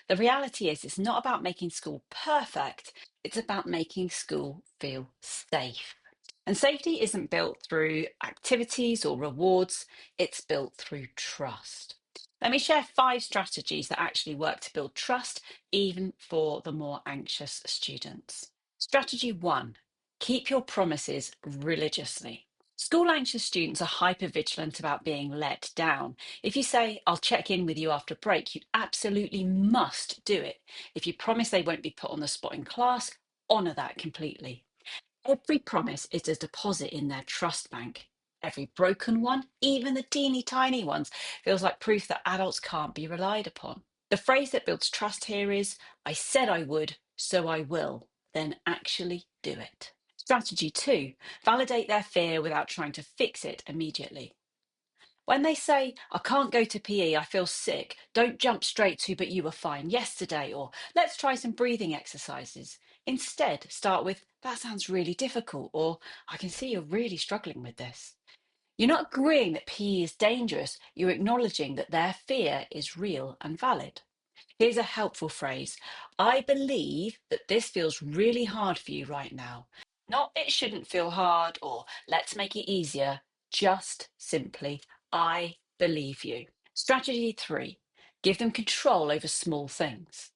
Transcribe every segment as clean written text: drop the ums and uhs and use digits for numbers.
The reality is, it's not about making school perfect, it's about making school feel safe. And safety isn't built through activities or rewards, it's built through trust. Let me share 5 strategies that actually work to build trust, even for the more anxious students. Strategy 1, keep your promises religiously. School anxious students are hypervigilant about being let down. If you say, I'll check in with you after break, you absolutely must do it. If you promise they won't be put on the spot in class, honour that completely. Every promise is a deposit in their trust bank. Every broken one, even the teeny tiny ones, feels like proof that adults can't be relied upon. The phrase that builds trust here is, I said I would, so I will, then actually do it. Strategy 2, validate their fear without trying to fix it immediately. When they say, I can't go to PE, I feel sick, don't jump straight to, but you were fine yesterday, or let's try some breathing exercises. Instead, start with, that sounds really difficult, or I can see you're really struggling with this. You're not agreeing that PE is dangerous, you're acknowledging that their fear is real and valid. Here's a helpful phrase. I believe that this feels really hard for you right now. Not it shouldn't feel hard or let's make it easier. Just simply, I believe you. Strategy 3, give them control over small things.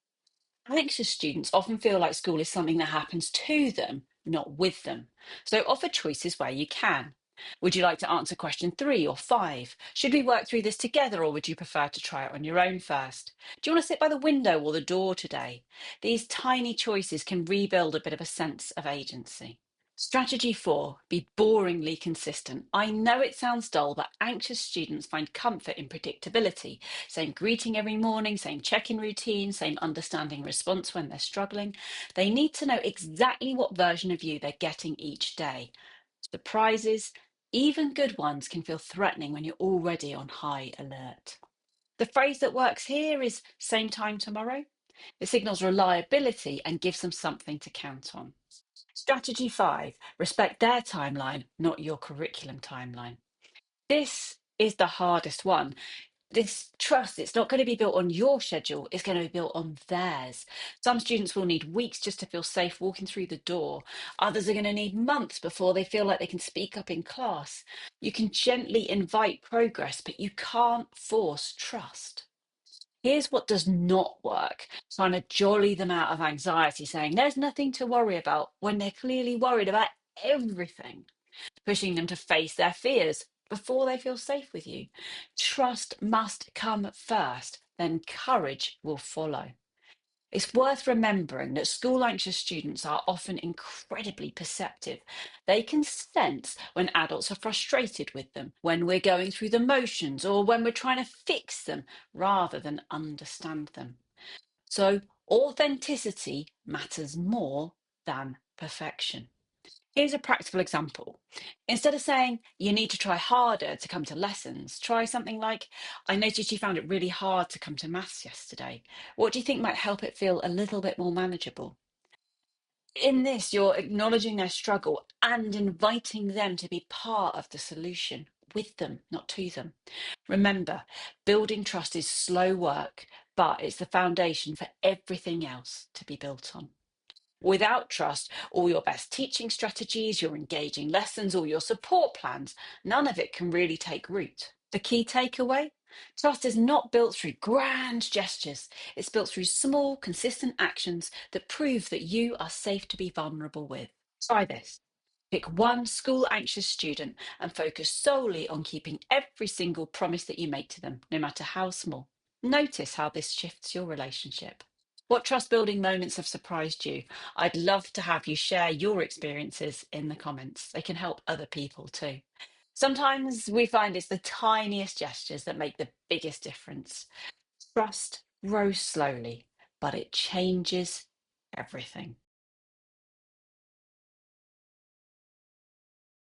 Anxious students often feel like school is something that happens to them, not with them. So offer choices where you can. Would you like to answer question 3 or 5? Should we work through this together, or would you prefer to try it on your own first? Do you want to sit by the window or the door today? These tiny choices can rebuild a bit of a sense of agency. Strategy 4, be boringly consistent. I know it sounds dull, but anxious students find comfort in predictability. Same greeting every morning, same check-in routine, same understanding response when they're struggling. They need to know exactly what version of you they're getting each day. Surprises, even good ones, can feel threatening when you're already on high alert. The phrase that works here is same time tomorrow. It signals reliability and gives them something to count on. Strategy 5, respect their timeline, not your curriculum timeline. This is the hardest one. This trust, it's not going to be built on your schedule, it's going to be built on theirs. Some students will need weeks just to feel safe walking through the door. Others are going to need months before they feel like they can speak up in class. You can gently invite progress, but you can't force trust. Here's what does not work: trying to jolly them out of anxiety, saying there's nothing to worry about when they're clearly worried about everything. Pushing them to face their fears before they feel safe with you. Trust must come first, then courage will follow. It's worth remembering that school anxious students are often incredibly perceptive. They can sense when adults are frustrated with them, when we're going through the motions, or when we're trying to fix them rather than understand them. So, authenticity matters more than perfection. Here's a practical example. Instead of saying, you need to try harder to come to lessons, try something like, I noticed you found it really hard to come to maths yesterday. What do you think might help it feel a little bit more manageable? In this, you're acknowledging their struggle and inviting them to be part of the solution with them, not to them. Remember, building trust is slow work, but it's the foundation for everything else to be built on. Without trust, all your best teaching strategies, your engaging lessons, all your support plans, none of it can really take root. The key takeaway? Trust is not built through grand gestures. It's built through small, consistent actions that prove that you are safe to be vulnerable with. Try this. Pick one school anxious student and focus solely on keeping every single promise that you make to them, no matter how small. Notice how this shifts your relationship. What trust building moments have surprised you? I'd love to have you share your experiences in the comments. They can help other people too. Sometimes we find it's the tiniest gestures that make the biggest difference. Trust grows slowly, but it changes everything.